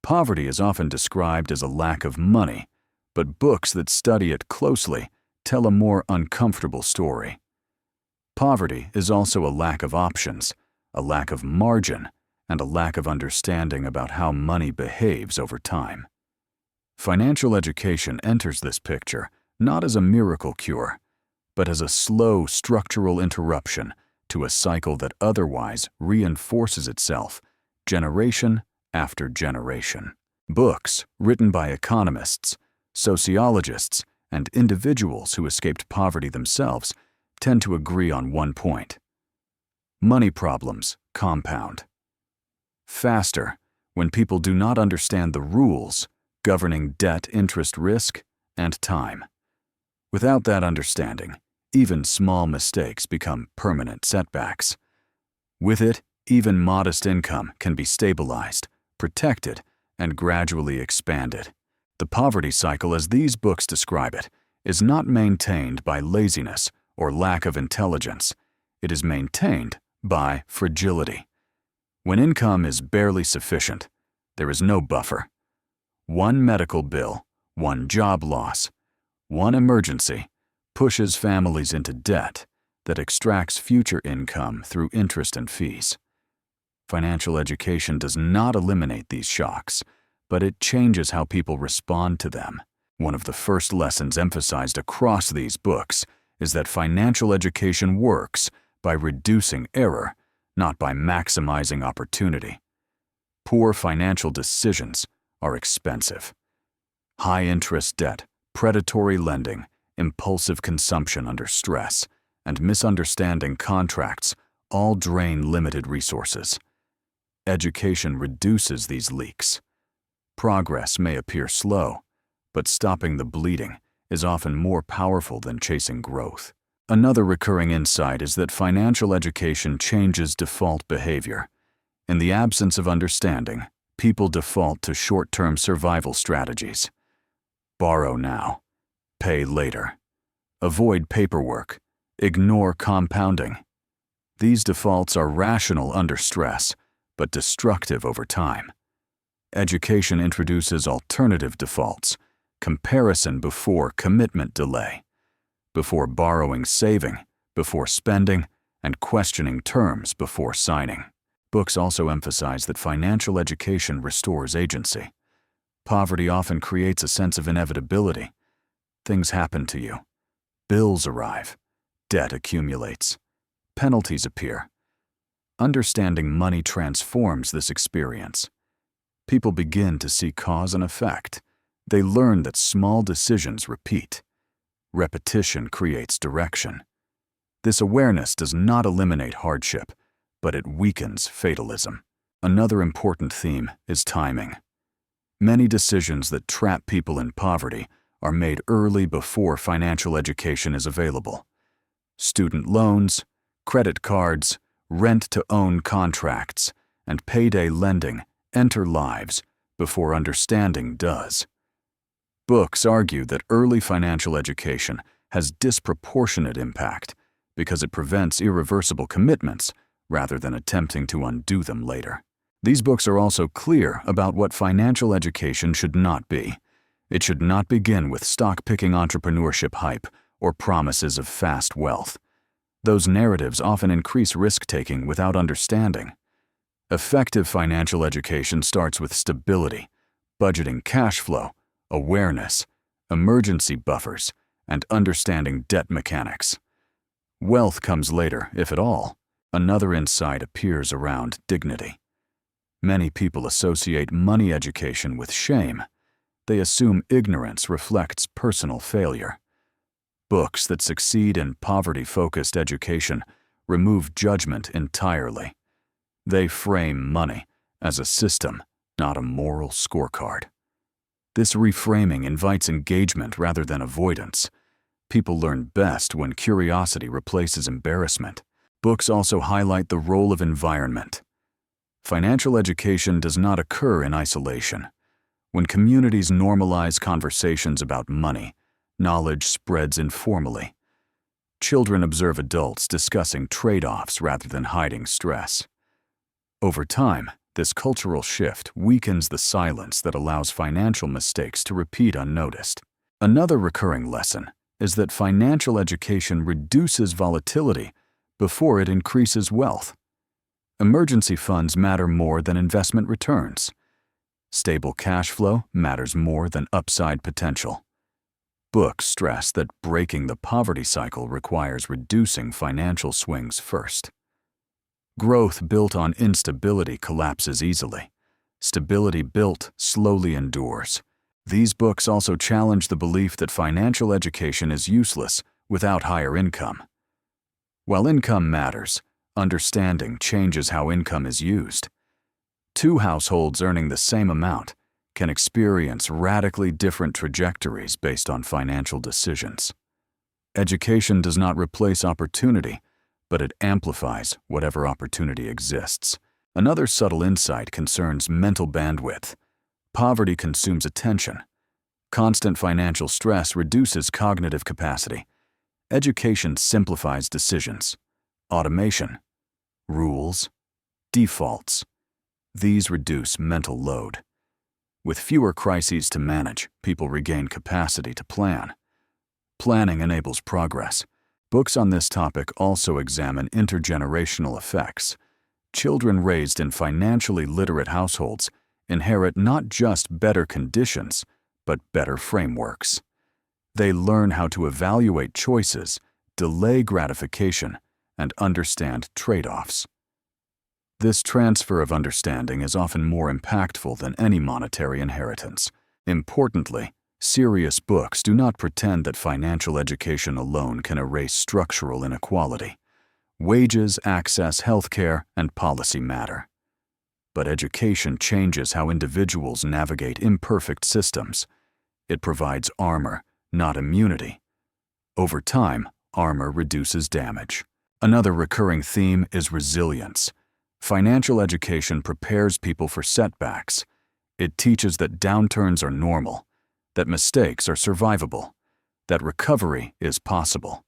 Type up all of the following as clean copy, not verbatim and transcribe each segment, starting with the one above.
Poverty is often described as a lack of money, but books that study it closely tell a more uncomfortable story. Poverty is also a lack of options, a lack of margin, and a lack of understanding about how money behaves over time. Financial education enters this picture not as a miracle cure, but as a slow structural interruption to a cycle that otherwise reinforces itself generation after generation. Books written by economists, sociologists, and individuals who escaped poverty themselves tend to agree on one point. Money problems compound. Faster, when people do not understand the rules governing debt, interest, risk, and time. Without that understanding, even small mistakes become permanent setbacks. With it, even modest income can be stabilized, protected, and gradually expanded. The poverty cycle, as these books describe it, is not maintained by laziness or lack of intelligence. It is maintained by fragility. When income is barely sufficient, there is no buffer. One medical bill, one job loss, one emergency pushes families into debt that extracts future income through interest and fees. Financial education does not eliminate these shocks, but it changes how people respond to them. One of the first lessons emphasized across these books is that financial education works by reducing error, not by maximizing opportunity. Poor financial decisions are expensive. High-interest debt, predatory lending, impulsive consumption under stress, and misunderstanding contracts all drain limited resources. Education reduces these leaks. Progress may appear slow, but stopping the bleeding is often more powerful than chasing growth. Another recurring insight is that financial education changes default behavior. In the absence of understanding, people default to short-term survival strategies. Borrow now, pay later. Avoid paperwork, ignore compounding. These defaults are rational under stress, but destructive over time. Education introduces alternative defaults, comparison before commitment delay, before borrowing saving, before spending, and questioning terms before signing. Books also emphasize that financial education restores agency. Poverty often creates a sense of inevitability. Things happen to you. Bills arrive. Debt accumulates. Penalties appear. Understanding money transforms this experience. People begin to see cause and effect. They learn that small decisions repeat. Repetition creates direction. This awareness does not eliminate hardship, but it weakens fatalism. Another important theme is timing. Many decisions that trap people in poverty are made early before financial education is available. Student loans, credit cards, rent-to-own contracts, and payday lending enter lives before understanding does. Books argue that early financial education has disproportionate impact because it prevents irreversible commitments rather than attempting to undo them later. These books are also clear about what financial education should not be. It should not begin with stock-picking entrepreneurship hype or promises of fast wealth. Those narratives often increase risk-taking without understanding. Effective financial education starts with stability, budgeting cash flow, awareness, emergency buffers, and understanding debt mechanics. Wealth comes later, if at all. Another insight appears around dignity. Many people associate money education with shame. They assume ignorance reflects personal failure. Books that succeed in poverty-focused education remove judgment entirely. They frame money as a system, not a moral scorecard. This reframing invites engagement rather than avoidance. People learn best when curiosity replaces embarrassment. Books also highlight the role of environment. Financial education does not occur in isolation. When communities normalize conversations about money, knowledge spreads informally. Children observe adults discussing trade-offs rather than hiding stress. Over time, This cultural shift weakens the silence that allows financial mistakes to repeat unnoticed. Another recurring lesson is that financial education reduces volatility before it increases wealth. Emergency funds matter more than investment returns. Stable cash flow matters more than upside potential. Books stress that breaking the poverty cycle requires reducing financial swings first. Growth built on instability collapses easily. Stability built slowly endures. These books also challenge the belief that financial education is useless without higher income. While income matters, understanding changes how income is used. Two households earning the same amount can experience radically different trajectories based on financial decisions. Education does not replace opportunity, but it amplifies whatever opportunity exists. Another subtle insight concerns mental bandwidth. Poverty consumes attention. Constant financial stress reduces cognitive capacity. Education simplifies decisions. Automation, rules, defaults. These reduce mental load. With fewer crises to manage, people regain capacity to plan. Planning enables progress. Books on this topic also examine intergenerational effects. Children raised in financially literate households inherit not just better conditions, but better frameworks. They learn how to evaluate choices, delay gratification, and understand trade-offs. This transfer of understanding is often more impactful than any monetary inheritance. Importantly, serious books do not pretend that financial education alone can erase structural inequality. Wages, access, healthcare, and policy matter. But education changes how individuals navigate imperfect systems. It provides armor, not immunity. Over time, armor reduces damage. Another recurring theme is resilience. Financial education prepares people for setbacks. It teaches that downturns are normal, that mistakes are survivable, that recovery is possible.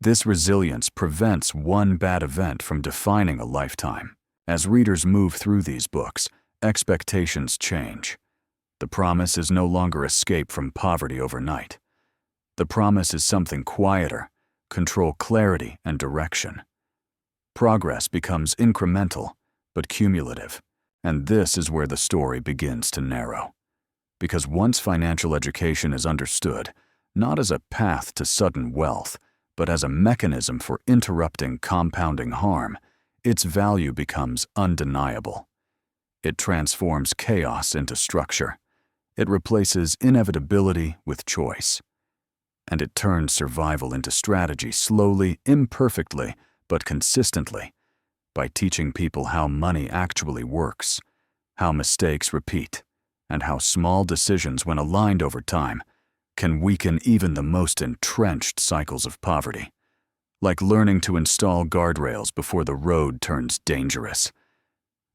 This resilience prevents one bad event from defining a lifetime. As readers move through these books, expectations change. The promise is no longer escape from poverty overnight. The promise is something quieter, control clarity and direction. Progress becomes incremental, but cumulative, and this is where the story begins to narrow. Because once financial education is understood, not as a path to sudden wealth, but as a mechanism for interrupting compounding harm, its value becomes undeniable. It transforms chaos into structure. It replaces inevitability with choice. And it turns survival into strategy slowly, imperfectly, but consistently, by teaching people how money actually works, how mistakes repeat, and how small decisions, when aligned over time, can weaken even the most entrenched cycles of poverty. Like learning to install guardrails before the road turns dangerous.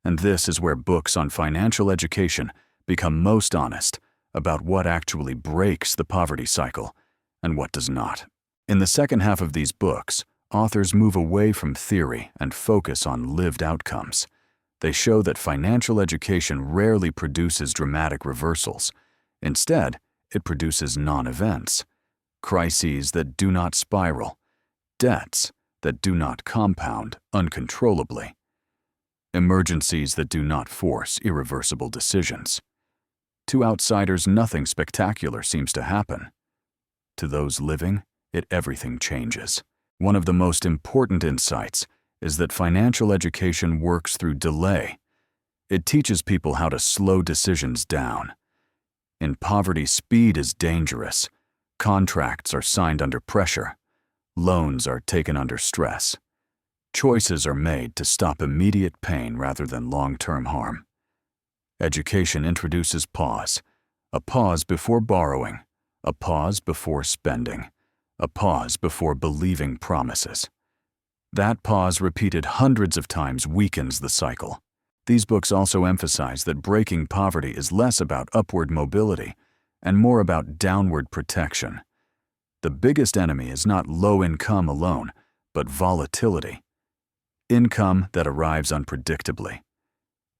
And this is where books on financial education become most honest about what actually breaks the poverty cycle and what does not. In the second half of these books, authors move away from theory and focus on lived outcomes. They show that financial education rarely produces dramatic reversals. Instead, it produces non-events, crises that do not spiral, debts that do not compound uncontrollably, emergencies that do not force irreversible decisions. To outsiders, nothing spectacular seems to happen. To those living, everything changes. One of the most important insights is that financial education works through delay. It teaches people how to slow decisions down. In poverty, speed is dangerous. Contracts are signed under pressure. Loans are taken under stress. Choices are made to stop immediate pain rather than long-term harm. Education introduces pause, a pause before borrowing, a pause before spending, a pause before believing promises. That pause, repeated hundreds of times, weakens the cycle. These books also emphasize that breaking poverty is less about upward mobility and more about downward protection. The biggest enemy is not low income alone, but volatility. Income that arrives unpredictably.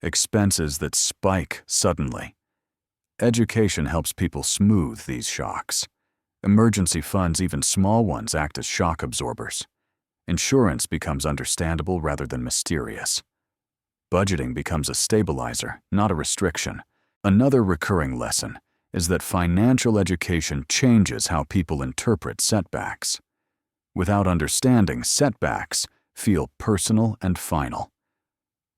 expenses that spike suddenly. Education helps people smooth these shocks. Emergency funds, even small ones, act as shock absorbers. Insurance becomes understandable rather than mysterious. Budgeting becomes a stabilizer, not a restriction. Another recurring lesson is that financial education changes how people interpret setbacks. Without understanding, setbacks feel personal and final.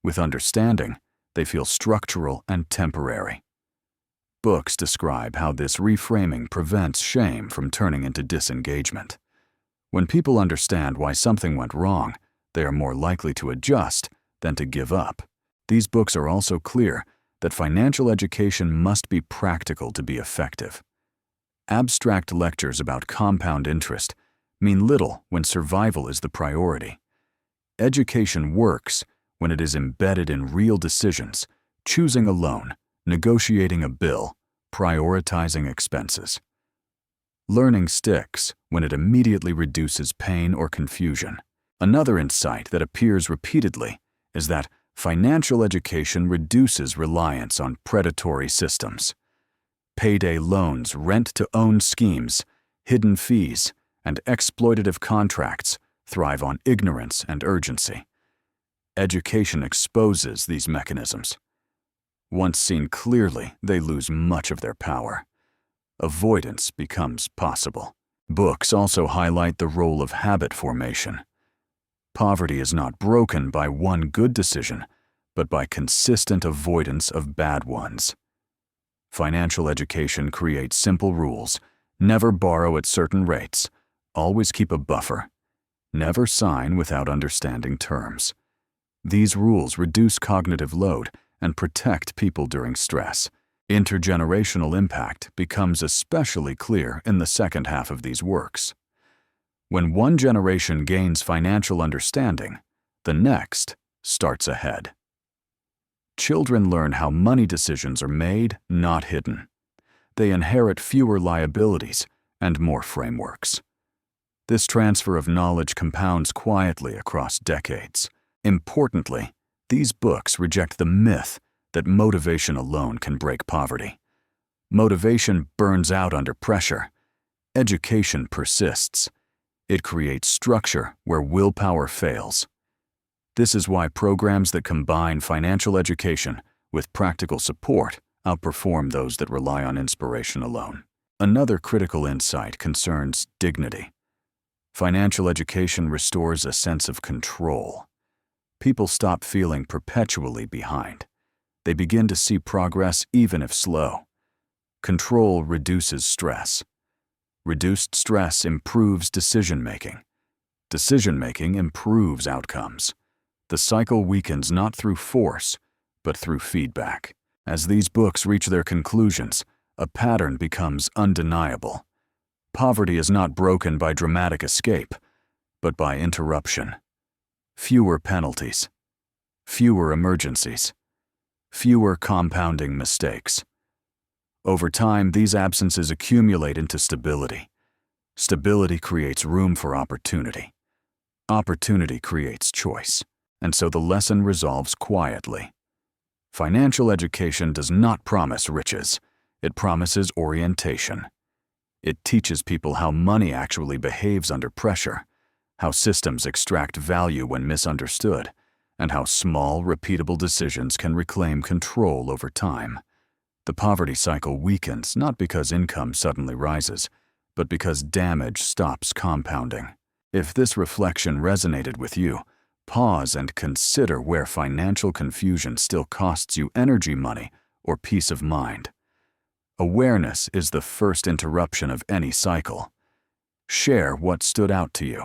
With understanding, they feel structural and temporary. Books describe how this reframing prevents shame from turning into disengagement. When people understand why something went wrong, they are more likely to adjust than to give up. These books are also clear that financial education must be practical to be effective. Abstract lectures about compound interest mean little when survival is the priority. Education works when it is embedded in real decisions, choosing a loan, negotiating a bill, prioritizing expenses. Learning sticks when it immediately reduces pain or confusion. Another insight that appears repeatedly is that financial education reduces reliance on predatory systems. Payday loans, rent-to-own schemes, hidden fees, and exploitative contracts thrive on ignorance and urgency. Education exposes these mechanisms. Once seen clearly, they lose much of their power. Avoidance becomes possible. Books also highlight the role of habit formation. Poverty is not broken by one good decision, but by consistent avoidance of bad ones. Financial education creates simple rules: never borrow at certain rates, always keep a buffer, never sign without understanding terms. These rules reduce cognitive load and protect people during stress. Intergenerational impact becomes especially clear in the second half of these works. When one generation gains financial understanding, the next starts ahead. Children learn how money decisions are made, not hidden. They inherit fewer liabilities and more frameworks. This transfer of knowledge compounds quietly across decades. Importantly, these books reject the myth that motivation alone can break poverty. Motivation burns out under pressure. Education persists. It creates structure where willpower fails. This is why programs that combine financial education with practical support outperform those that rely on inspiration alone. Another critical insight concerns dignity. Financial education restores a sense of control. People stop feeling perpetually behind. They begin to see progress even if slow. Control reduces stress. Reduced stress improves decision-making. Decision-making improves outcomes. The cycle weakens not through force, but through feedback. As these books reach their conclusions, a pattern becomes undeniable. Poverty is not broken by dramatic escape, but by interruption. Fewer penalties, fewer emergencies, fewer compounding mistakes. Over time, these absences accumulate into stability. Stability creates room for opportunity. Opportunity creates choice, and so the lesson resolves quietly. Financial education does not promise riches. It promises orientation. It teaches people how money actually behaves under pressure, how systems extract value when misunderstood, and how small, repeatable decisions can reclaim control over time. The poverty cycle weakens not because income suddenly rises, but because damage stops compounding. If this reflection resonated with you, pause and consider where financial confusion still costs you energy, money, or peace of mind. Awareness is the first interruption of any cycle. Share what stood out to you.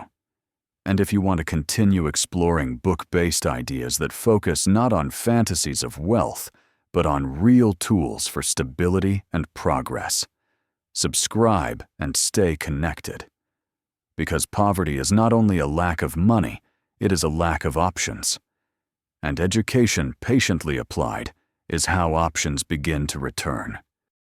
And if you want to continue exploring book-based ideas that focus not on fantasies of wealth, but on real tools for stability and progress, subscribe and stay connected. Because poverty is not only a lack of money, it is a lack of options. And education patiently applied is how options begin to return.